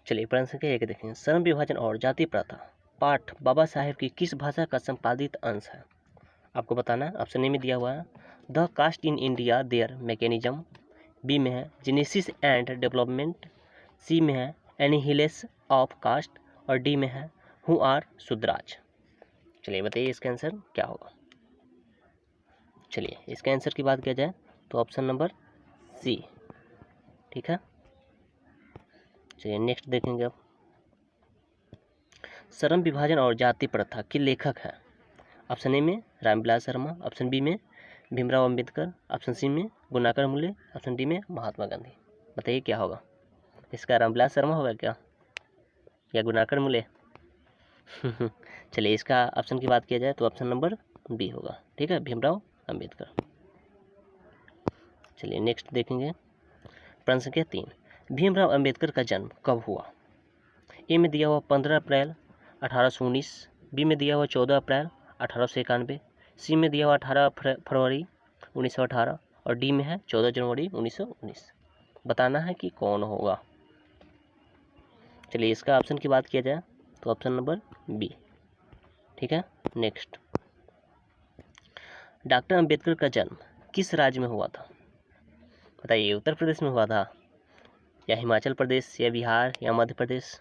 चलिए प्रश्न संख्या 1 देखेंगे। श्रम विभाजन और जाति प्रथा पाठ बाबा साहेब की किस भाषा का संपादित अंश है? आपको बताना है। ऑप्शन ए में दिया हुआ है the caste in India their mechanism, B में है जेनेसिस एंड डेवलपमेंट, सी में है एनिहिलेस ऑफ कास्ट और डी में है हु आर शूद्राज। चलिए बताइए इसका आंसर क्या होगा। चलिए इसका आंसर की बात किया जाए तो ऑप्शन नंबर सी, ठीक है। चलिए नेक्स्ट देखेंगे अब। श्रम विभाजन और जाति प्रथा के लेखक है? ऑप्शन ए में रामविलास शर्मा, ऑप्शन बी में भीमराव अंबेडकर, ऑप्शन सी में गुणाकर मुले, ऑप्शन डी में महात्मा गांधी। बताइए क्या होगा इसका? रामविलास शर्मा होगा क्या या गुणाकर मुले? चलिए इसका ऑप्शन की बात किया जाए तो ऑप्शन नंबर बी होगा, ठीक है, भीमराव अंबेडकर। चलिए नेक्स्ट देखेंगे। प्रश्न संख्या 3, भीमराव अंबेडकर का जन्म कब हुआ? ए में दिया हुआ 15 अप्रैल 1819, बी में दिया हुआ 14 अप्रैल 1891, सी में दिया हुआ 18 फरवरी 1918 और डी में है 14 जनवरी 1919। बताना है कि कौन होगा। चलिए इसका ऑप्शन की बात किया जाए तो ऑप्शन नंबर बी, ठीक है। नेक्स्ट, डॉक्टर अंबेडकर का जन्म किस राज्य में हुआ था? बताइए उत्तर प्रदेश में हुआ था या हिमाचल प्रदेश या बिहार या मध्य प्रदेश?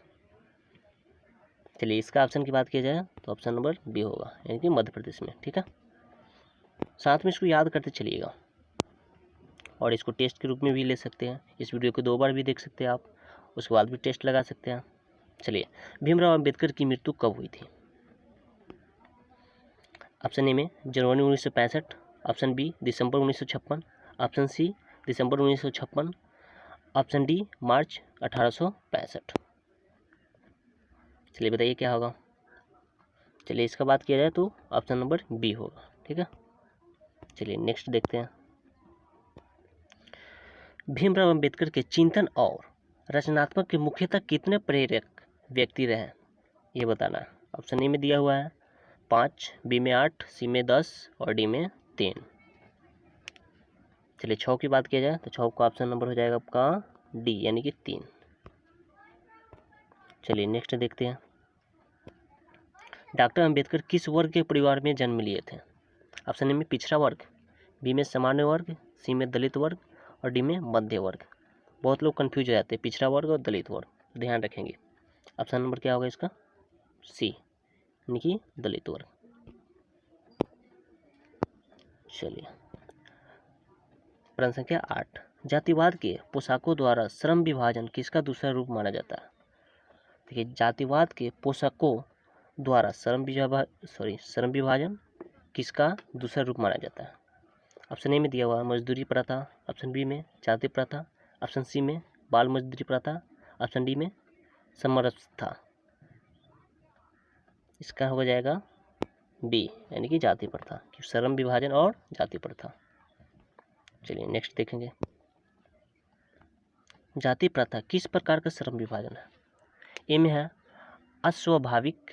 चलिए इसका ऑप्शन की बात की जाए तो ऑप्शन नंबर बी होगा, यानी कि मध्य प्रदेश में, ठीक है। साथ में इसको याद करते चलिएगा और इसको टेस्ट के रूप में भी ले सकते हैं। इस वीडियो को 2 बार भी देख सकते हैं आप, उसके बाद भी टेस्ट लगा सकते हैं। चलिए भीमराव अंबेडकर की मृत्यु कब हुई थी? ऑप्शन ए में जनवरी 1965, ऑप्शन बी दिसंबर 1956, ऑप्शन सी दिसंबर 1956, ऑप्शन डी मार्च 1865। चलिए बताइए क्या होगा। चलिए इसका बात किया जाए तो ऑप्शन नंबर बी होगा, ठीक है। चलिए नेक्स्ट देखते हैं। भीमराव अंबेडकर के चिंतन और रचनात्मक के मुख्यतः कितने प्रेरक व्यक्ति रहे, ये बताना है। ऑप्शन ए में दिया हुआ है 5, बी में 8, सी में 10 और डी में 3। चलिए 6 की बात किया जाए तो 6 का ऑप्शन नंबर हो जाएगा आपका डी, यानी कि 3। चलिए नेक्स्ट देखते हैं। डॉक्टर अंबेडकर किस वर्ग के परिवार में जन्म लिए थे? ऑप्शन ए में पिछड़ा वर्ग, बी में सामान्य वर्ग, सी में दलित वर्ग और डी में मध्य वर्ग। बहुत लोग कंफ्यूज हो जाते हैं पिछड़ा वर्ग और दलित वर्ग, ध्यान रखेंगे। ऑप्शन नंबर क्या होगा इसका? सी, यानी कि दलित वर्ग। चलिए प्रश्न संख्या 8, जातिवाद के पोशाकों द्वारा श्रम विभाजन किसका दूसरा रूप माना जाता है? देखिए जातिवाद के पोशाकों द्वारा श्रम विभाजन किसका दूसरा रूप माना जाता है? ऑप्शन ए में दिया हुआ मजदूरी प्रथा, ऑप्शन बी में जाति प्रथा, ऑप्शन सी में बाल मजदूरी प्रथा, ऑप्शन डी में समरसता। इसका हो जाएगा बी, यानी कि जाति प्रथा, श्रम विभाजन और जाति प्रथा। चलिए नेक्स्ट देखेंगे। जाति प्रथा किस प्रकार का श्रम विभाजन है? ए में है अस्वाभाविक,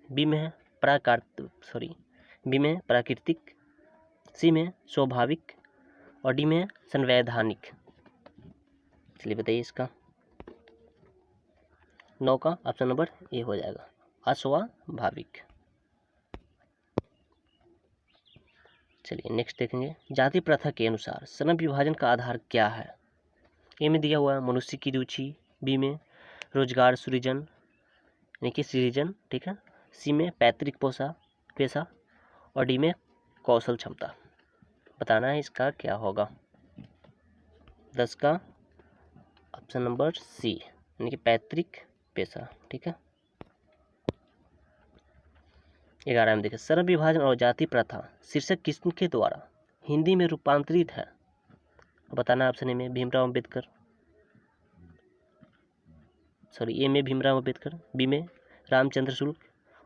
बी में है प्राकृतिक, सी में स्वाभाविक और डी में संवैधानिक। चलिए बताइए इसका। 9 का ऑप्शन नंबर ए हो जाएगा, अस्वाभाविक। चलिए नेक्स्ट देखेंगे। जाति प्रथा के अनुसार श्रम विभाजन का आधार क्या है? ए में दिया हुआ है मनुष्य की रुचि, बी में रोजगार सृजन यानी कि सृजन, ठीक है, सी में पैतृक पेशा और डी में कौशल क्षमता। बताना है इसका क्या होगा। 10 का ऑप्शन नंबर सी, यानी कि पैतृक पेशा, ठीक है। 11 में देखिए श्रम विभाजन और जाति प्रथा शीर्षक किसके द्वारा हिंदी में रूपांतरित है? बताना है ऑप्शन ए में भीमराव अंबेडकर, ए में भीमराव अंबेडकर, बी में रामचंद्र शुक्ल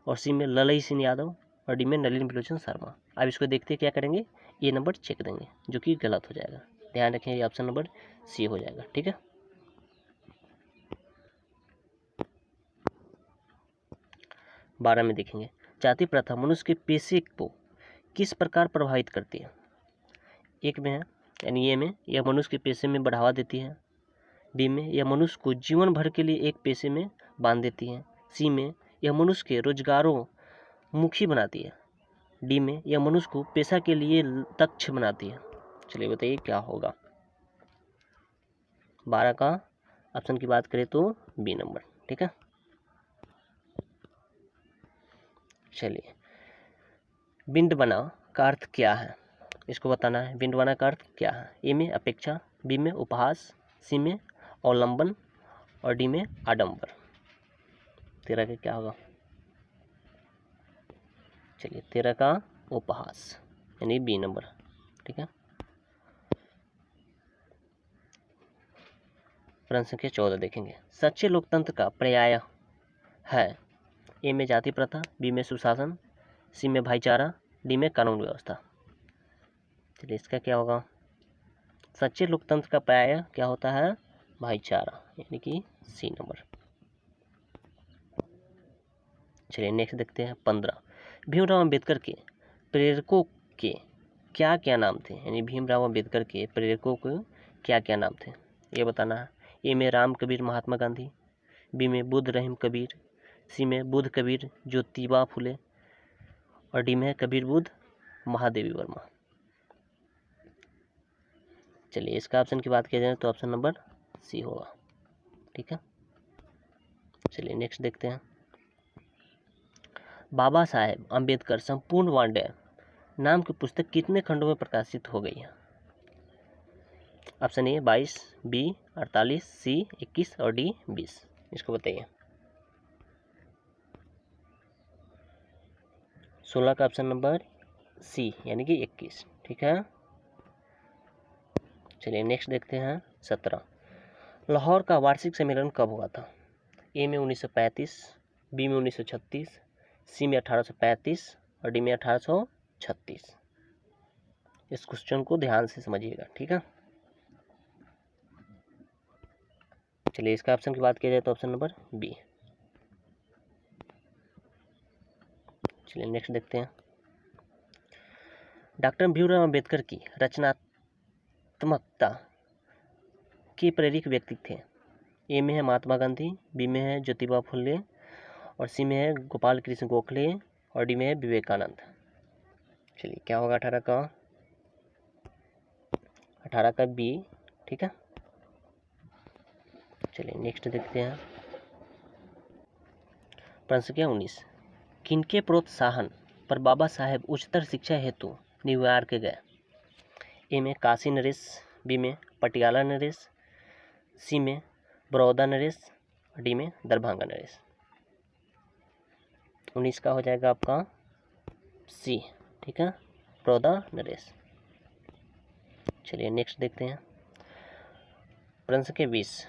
और सी में ललई सिंह यादव और डी में नलिनी बिलोचन शर्मा। अब इसको देखते क्या करेंगे, ये नंबर चेक देंगे, जो कि गलत हो जाएगा। ध्यान रखें ये ऑप्शन नंबर सी हो जाएगा, ठीक है। 12 में देखेंगे जाति प्रथा मनुष्य के पेशे को किस प्रकार प्रभावित करती है? एक में है यानी ये में यह मनुष्य के पेशे में बढ़ावा देती है, बी में यह मनुष्य को जीवन भर के लिए एक पेशे में बांध देती है। सी में यह मनुष्य के रोजगारों मुखी बनाती है। डी में यह मनुष्य को पेशा के लिए दक्ष बनाती है। चलिए बताइए क्या होगा। 12 का ऑप्शन की बात करें तो बी नंबर। ठीक है, चलिए विंड बना का अर्थ क्या है, इसको बताना है। विंड बना का अर्थ क्या है। ए में अपेक्षा, बी में उपहास, सी में अवलंबन और डी में आडंबर। 13 का क्या होगा। चलिए 13 का उपहास यानी बी नंबर। ठीक है, प्रश्न संख्या 14 देखेंगे। सच्चे लोकतंत्र का पर्याय है। ए में जाति प्रथा, बी में सुशासन, सी में भाईचारा, डी में कानून व्यवस्था। चलिए इसका क्या होगा। सच्चे लोकतंत्र का पर्याय क्या होता है, भाईचारा यानी कि सी नंबर। चलिए नेक्स्ट देखते हैं 15। भीमराव अंबेडकर के प्रेरकों के क्या क्या नाम थे, यानी भीमराव अंबेडकर के प्रेरकों के क्या क्या नाम थे, ये बताना है। ए में राम कबीर महात्मा गांधी, बी में बुद्ध रहीम कबीर, सी में बुद्ध कबीर ज्योतिबा फुले और डी में कबीर बुद्ध महादेवी वर्मा। चलिए इसका ऑप्शन की बात किया जाए तो ऑप्शन नंबर सी होगा। ठीक है, चलिए नेक्स्ट देखते हैं। बाबा साहेब अंबेडकर संपूर्ण वाङ्मय नाम की पुस्तक कितने खंडों में प्रकाशित हो गई है। ऑप्शन ए 22, बी 48, सी 21 और डी 20। इसको बताइए। 16 का ऑप्शन नंबर सी यानी कि 21। ठीक है, चलिए नेक्स्ट देखते हैं 17। लाहौर का वार्षिक सम्मेलन कब हुआ था। ए में 1935, बी में 1936, सी में 1835 और डी में 1836। इस क्वेश्चन को ध्यान से समझिएगा। ठीक है, चलिए इसका ऑप्शन की बात किया जाए तो ऑप्शन नंबर बी। चलिए नेक्स्ट देखते हैं। डॉक्टर भीमराव अंबेडकर की रचनात्मकता के प्रेरक व्यक्ति थे। ए में है महात्मा गांधी, बी में है ज्योतिबा फुले और सी में है गोपाल कृष्ण गोखले और डी में है विवेकानंद। चलिए क्या होगा 18 का बी। ठीक है, चलिए नेक्स्ट देखते हैं। प्रश्न संख्या 19। किनके प्रोत्साहन पर बाबा साहेब उच्चतर शिक्षा हेतु न्यूयॉर्क गए। ए में काशी नरेश, बी में पटियाला नरेश, सी में बड़ौदा नरेश और डी में दरभंगा नरेश। 19 का हो जाएगा आपका सी। ठीक है, बड़ौदा नरेश। चलिए नेक्स्ट देखते हैं। प्रश्न संख्या 20।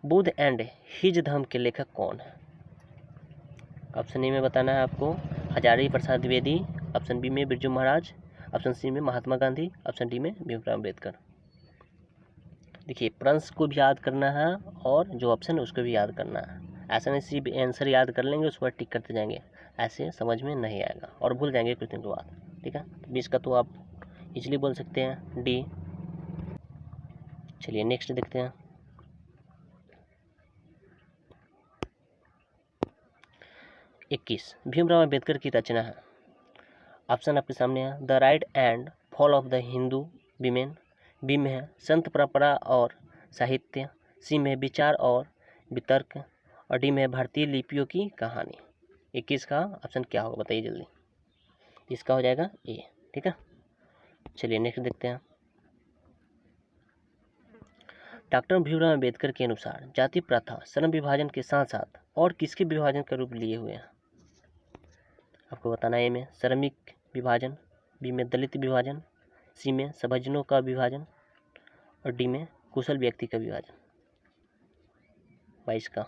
बुद्ध एंड हिज धर्म के लेखक कौन है। ऑप्शन ए में बताना है आपको हजारी प्रसाद द्विवेदी, ऑप्शन बी में बिरजू महाराज, ऑप्शन सी में महात्मा गांधी, ऑप्शन डी में भीमराव अम्बेडकर। देखिए प्रश्न को भी याद करना है और जो ऑप्शन है उसको भी याद करना है। ऐसा नहीं सिर्फ आंसर याद कर लेंगे उस पर टिक करते जाएंगे, ऐसे समझ में नहीं आएगा और भूल जाएंगे कुछ दिन के बाद। ठीक है, 20 का तो आप इजली बोल सकते हैं डी। चलिए नेक्स्ट देखते हैं। इक्कीस भीमराव अम्बेडकर की रचना है। ऑप्शन आपके सामने है the right and fall of the Hindu women, B में है संत परंपरा और साहित्य, सी में विचार और वितर्क और डी में भारतीय लिपियों की कहानी। 21 का ऑप्शन क्या होगा बताइए जल्दी। इसका हो जाएगा ए। ठीक है, चलिए नेक्स्ट देखते हैं। डॉक्टर भीमराव अम्बेडकर के अनुसार जाति प्रथा श्रम विभाजन के साथ साथ और किसके विभाजन का रूप लिए हुए हैं। आपको बताना है ए में श्रमिक विभाजन, बी में दलित विभाजन, सी में सभजनों का विभाजन और डी में कुशल व्यक्ति का विभाजन। 22 का।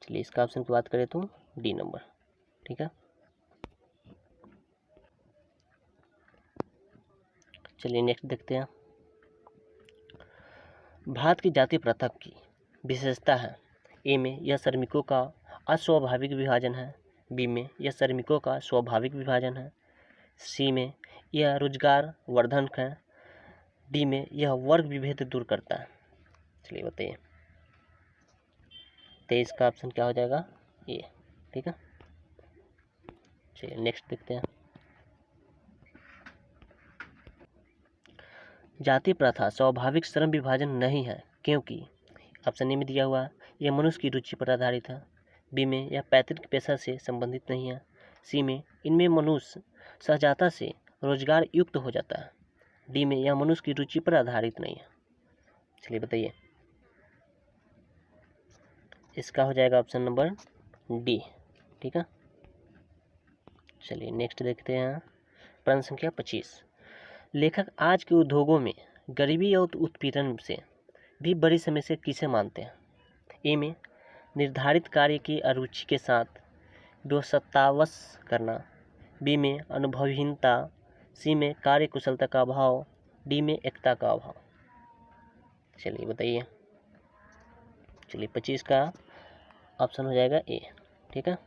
चलिए इसका ऑप्शन की बात करें तो डी नंबर। ठीक है, चलिए नेक्स्ट देखते हैं। भारत की जाति प्रथा की विशेषता है। ए में यह श्रमिकों का अस्वाभाविक विभाजन है, बी में यह श्रमिकों का स्वाभाविक विभाजन है, सी में यह रोजगार वर्धन है, डी में यह वर्ग विभेद दूर करता है। चलिए बताइए। 23 का ऑप्शन क्या हो जाएगा? ए। ठीक है, चलिए नेक्स्ट देखते हैं। जाति प्रथा स्वाभाविक श्रम विभाजन नहीं है क्योंकि ऑप्शन ए में दिया हुआ है यह मनुष्य की रुचि पर आधारित है, बी में यह पैतृक पेशा से संबंधित नहीं है, सी में इनमें मनुष्य सहजाता से रोजगार युक्त हो जाता है, डी में यह मनुष्य की रुचि पर आधारित नहीं है। चलिए बताइए। इसका हो जाएगा ऑप्शन नंबर डी। ठीक है, चलिए नेक्स्ट देखते हैं। प्रश्न संख्या 25। लेखक आज के उद्योगों में गरीबी और उत्पीड़न से भी बड़ी समस्या किसे मानते हैं? ए में निर्धारित कार्य की अरुचि के साथ व्यस्ततावश करना, बी में अनुभवहीनता, सी में कार्य कुशलता का अभाव, डी में एकता का अभाव। चलिए बताइए। चलिए 25 का ऑप्शन हो जाएगा ए। ठीक है,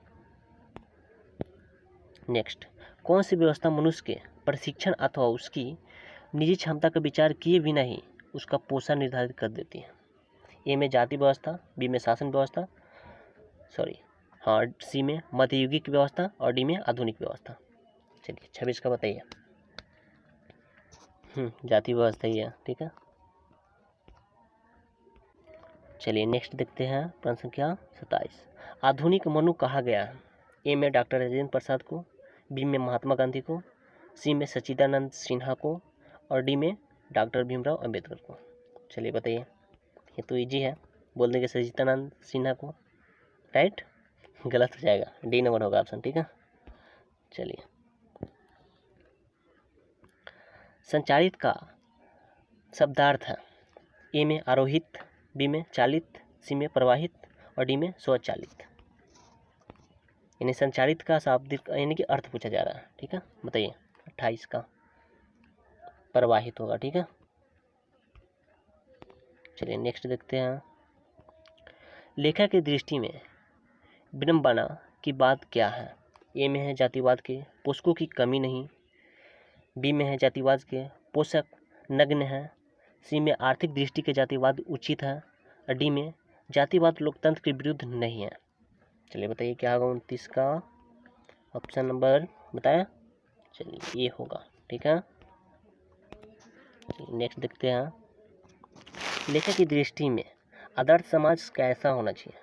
नेक्स्ट। कौन सी व्यवस्था मनुष्य के प्रशिक्षण अथवा उसकी निजी क्षमता का विचार किए बिना ही उसका पोषण निर्धारित कर देती है? ए में जाति व्यवस्था, बी में शासन व्यवस्था, सी में मध्ययुगीक व्यवस्था और डी में आधुनिक व्यवस्था। चलिए 26 का बताइए। जाति व्यवस्था ही है। ठीक है, चलिए नेक्स्ट देखते हैं। प्रश्न संख्या 27। आधुनिक मनु कहा गया है? ए में डॉक्टर राजेंद्र प्रसाद को, बी में महात्मा गांधी को, सी में सच्चिदानंद सिन्हा को और डी में डॉक्टर भीमराव अंबेडकर को। चलिए बताइए। ये तो इजी है, बोल देंगे सच्चिदानंद सिन्हा को। राइट? गलत हो जाएगा, डी नंबर होगा ऑप्शन। ठीक है, चलिए। संचारित का शब्दार्थ है? ए में आरोहित, बी में चालित, सी में प्रवाहित और डी में स्वचालित। यानी संचारित का शाब्दिक यानी कि अर्थ पूछा जा रहा है। ठीक है, बताइए। 28 का प्रवाहित होगा। ठीक है, चलिए नेक्स्ट देखते हैं। लेखक की दृष्टि में विडंबना की बात क्या है? ए में है जातिवाद के पोषकों की कमी नहीं, बी में है जातिवाद के पोषक नग्न है, सी में आर्थिक दृष्टि के जातिवाद उचित है और डी में जातिवाद लोकतंत्र के विरुद्ध नहीं है। चलिए बताइए क्या होगा 29 का ऑप्शन नंबर बताया। चलिए ये होगा। ठीक है, नेक्स्ट देखते हैं। लेखक की दृष्टि में आदर्श समाज कैसा होना चाहिए?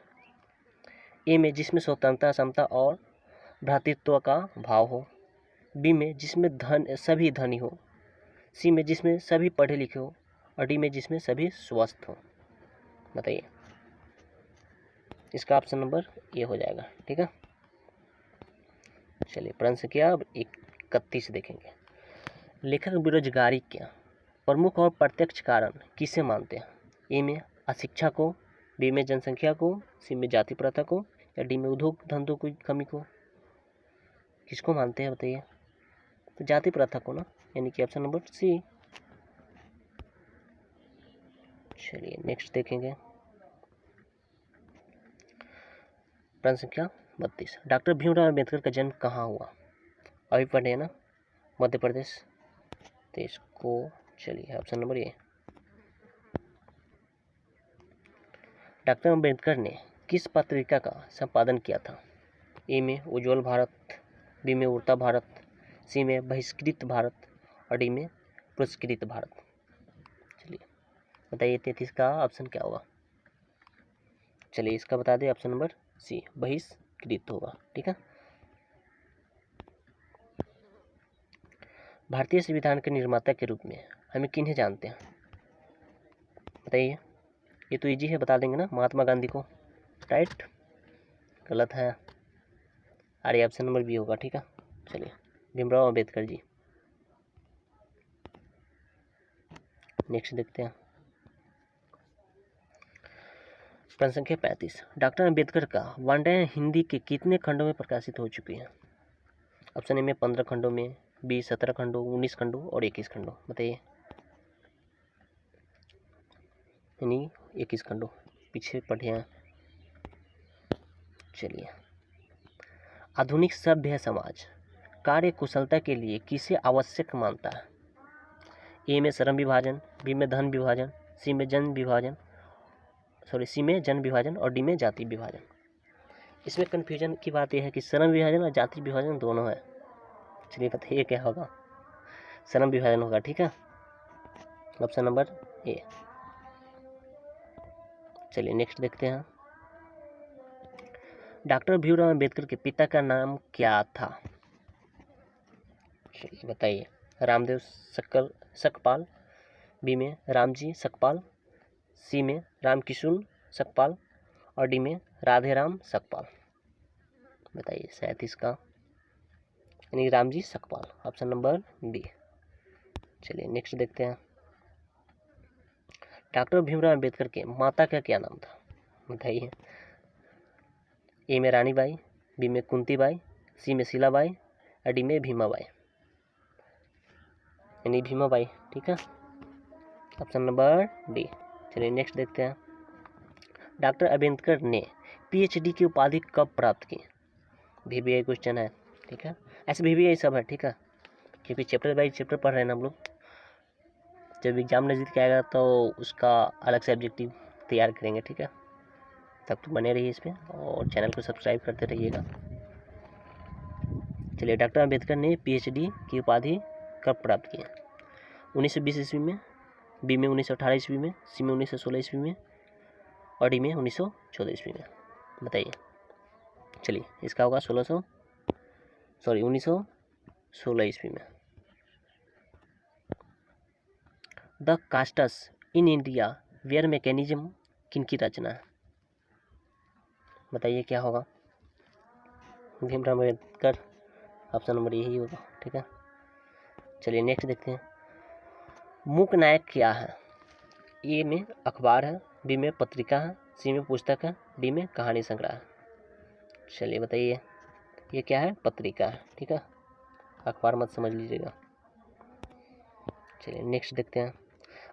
ए में जिसमें स्वतंत्रता, समता और भ्रातृत्व का भाव हो, बी में जिसमें सभी धनी हो, सी में जिसमें सभी पढ़े लिखे हो और डी में जिसमें सभी स्वस्थ हो। बताइए। इसका ऑप्शन नंबर ए हो जाएगा। ठीक है, चलिए प्रश्न संख्या 31 देखेंगे। लेखक बेरोजगारी के प्रमुख और प्रत्यक्ष कारण किसे मानते हैं? ए में अशिक्षा को, बी में जनसंख्या को, सी में जाति प्रथा को या डी में उद्योग धंधों की कमी को। किसको मानते हैं बताइए? तो जाति प्रथा को ना, यानी कि ऑप्शन नंबर सी। चलिए नेक्स्ट देखेंगे। प्रश्न संख्या 32। डॉक्टर भीमराव अंबेडकर का जन्म कहाँ हुआ? अभी पढ़े ना, मध्य प्रदेश। तो इसको चलिए option number A. Doctor Ambedkar ने किस पत्रिका का संपादन किया था? ए में उज्ज्वल भारत, बी में उड़ता भारत, सी में बहिष्कृत भारत और डी में पुरस्कृत भारत। चलिए बताइए 33 का ऑप्शन क्या होगा? चलिए इसका बता दें, ऑप्शन नंबर सी बहिष्कृत होगा। ठीक है, भारतीय संविधान के निर्माता के रूप में हमें किन्हें जानते हैं? बताइए। ये तो इजी है, बता देंगे ना, महात्मा गांधी को। राइट? गलत है, अरे ऑप्शन नंबर बी होगा। ठीक है, चलिए भीमराव अंबेडकर जी। नेक्स्ट देखते हैं। प्रश्न संख्या 35। डॉक्टर अंबेडकर का वांडे हिंदी के कितने खंडों में प्रकाशित हो चुकी है? ऑप्शन ए में 15 खंडों में, बी 17 खंडों, 19 खंडों और 21 खंडों। बताइए। यानी 21 खंडों, पीछे पढ़े हैं। चलिए। आधुनिक सभ्य समाज कार्य कुशलता के लिए किसे आवश्यक मानता है? ए में श्रम विभाजन, बी में धन विभाजन, सी में जन विभाजन सी में जन विभाजन और डी में जाति विभाजन। इसमें कन्फ्यूजन की बात यह है कि श्रम विभाजन और जाति विभाजन दोनों है। चलिए बताइए क्या होगा, श्रम विभाजन होगा, ठीक है, ऑप्शन नंबर ए। चलिए नेक्स्ट देखते हैं, डॉक्टर भीमराव अंबेडकर के पिता का नाम क्या था? चलिए बताइए, रामदेव सकपाल, बी में रामजी सकपाल, सी में रामकिशुन सकपाल और डी में राधेराम सकपाल। बताइए 37 का, यानी Ramji Sakpal, option number B. चलिए नेक्स्ट देखते हैं, डॉक्टर भीमराव अंबेडकर के माता का क्या नाम था? बताइए, ए में रानीबाई, बी में कुंतीबाई, सी में शीलाबाई और डी में भीमाबाई, यानी भीमाबाई, ठीक है, ऑप्शन नंबर डी। चलिए नेक्स्ट देखते हैं, डॉक्टर अंबेडकर ने पीएचडी की उपाधि कब प्राप्त की? VBI क्वेश्चन है, ठीक है, ऐसे VBI सब है, ठीक है, क्योंकि चैप्टर बाई चैप्टर पढ़ रहे हैं ना हम लोग। जब एग्जाम नज़दीक आएगा तो उसका अलग से ऑब्जेक्टिव तैयार करेंगे, ठीक है, तब तो बने रहिए इस पर और चैनल को सब्सक्राइब करते रहिएगा। चलिए, डॉक्टर अंबेडकर ने PhD की उपाधि कब प्राप्त की? 1920 ईस्वी में, बी में 1918 ईस्वी में, सी में 1916 ईस्वी में और डी में 1914 ईस्वी में। बताइए। चलिए, इसका होगा 1916 ईस्वी में। The castes in India where mechanism किनकी रचना है? बताइए क्या होगा? भीमराव अम्बेडकर, ऑप्शन नंबर यही होगा, ठीक है। चलिए नेक्स्ट देखते हैं, मूक नायक क्या है? ए में अखबार है, बी में पत्रिका है, सी में पुस्तक है, डी में कहानी संग्रह है। चलिए बताइए, ये क्या है? पत्रिका है, ठीक है, अखबार मत समझ लीजिएगा। चलिए नेक्स्ट देखते हैं,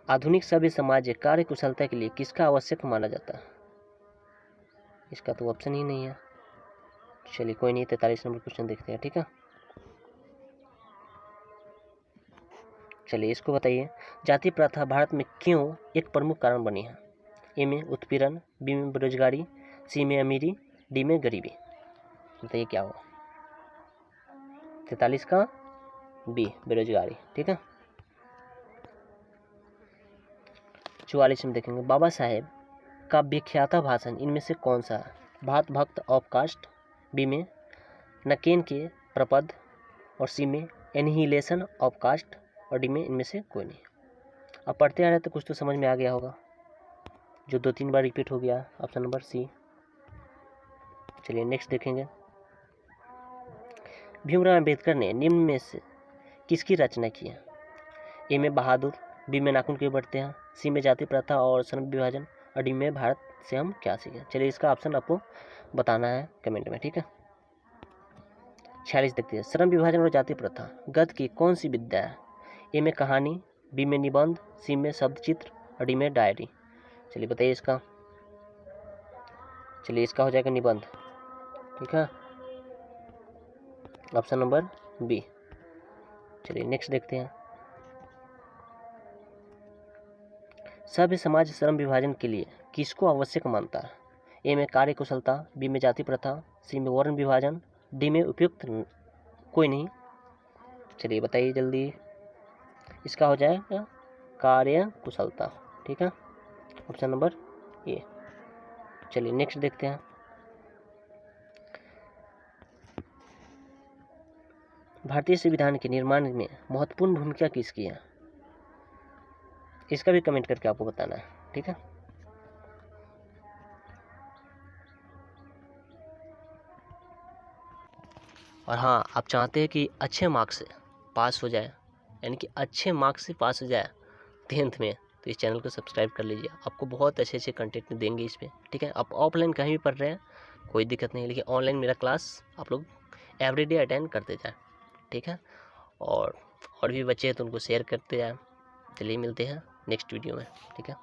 आधुनिक सभ्य समाज कार्य कुशलता के लिए किसका आवश्यक माना जाता है? इसका तो ऑप्शन ही नहीं है। चलिए कोई नहीं, 43 नंबर क्वेश्चन देखते हैं, ठीक है। चलिए इसको बताइए, जाति प्रथा भारत में क्यों एक प्रमुख कारण बनी है? ए में उत्पीड़न, बी में बेरोजगारी, सी में अमीरी, डी में गरीबी। बताइए क्या होगा? 43 का बी, बेरोजगारी, ठीक है। 44 में देखेंगे, बाबा साहेब का विख्यात भाषण इनमें से कौन सा है? भारत भक्त ऑफ कास्ट, बी में नकेन के प्रपद और सी में एनहिलेशन ऑफ कास्ट और डी में इनमें से कोई नहीं। अब पढ़ते आ रहे तो कुछ तो समझ में आ गया होगा, जो 2-3 बार रिपीट हो गया, ऑप्शन नंबर सी। चलिए नेक्स्ट देखेंगे, भीमराव अंबेडकर ने निम्न में से किसकी रचना की है? ए में बहादुर, बी में नाखून क्यों बढ़ते हैं, सी में जाति प्रथा और श्रम विभाजन और डी में भारत से हम क्या सीखें। चलिए इसका ऑप्शन आपको बताना है कमेंट में, ठीक है। 46 देखते हैं, श्रम विभाजन और जाति प्रथा गद्य की कौन सी विद्या है? ए में कहानी, बी में निबंध, सी में शब्द चित्र और डी में डायरी। चलिए बताइए इसका। चलिए इसका हो जाएगा निबंध, ठीक है, ऑप्शन नंबर बी। चलिए नेक्स्ट देखते हैं, सभ्य समाज श्रम विभाजन के लिए किसको आवश्यक मानता है? ए में कार्य कुशलता, बी में जाति प्रथा, सी में वर्ण विभाजन, डी में उपयुक्त कोई नहीं। चलिए बताइए जल्दी, इसका हो जाएगा कार्य कुशलता, ठीक है, ऑप्शन नंबर ए। चलिए नेक्स्ट देखते हैं, भारतीय संविधान के निर्माण में महत्वपूर्ण भूमिका किसकी है? इसका भी कमेंट करके आपको बताना है, ठीक है। और हाँ, आप चाहते हैं कि अच्छे मार्क्स से पास हो जाए, यानी कि अच्छे मार्क्स से पास हो जाए 10th में, तो इस चैनल को सब्सक्राइब कर लीजिए। आपको बहुत अच्छे अच्छे कंटेंट देंगे इस पर, ठीक है। आप ऑफलाइन कहीं भी पढ़ रहे हैं कोई दिक्कत नहीं, लेकिन ऑनलाइन मेरा क्लास आप लोग एवरीडे अटेंड करते जाएँ, ठीक है। और भी बच्चे हैं तो उनको शेयर करते जाएँ। चलिए मिलते हैं नेक्स्ट वीडियो में, ठीक है।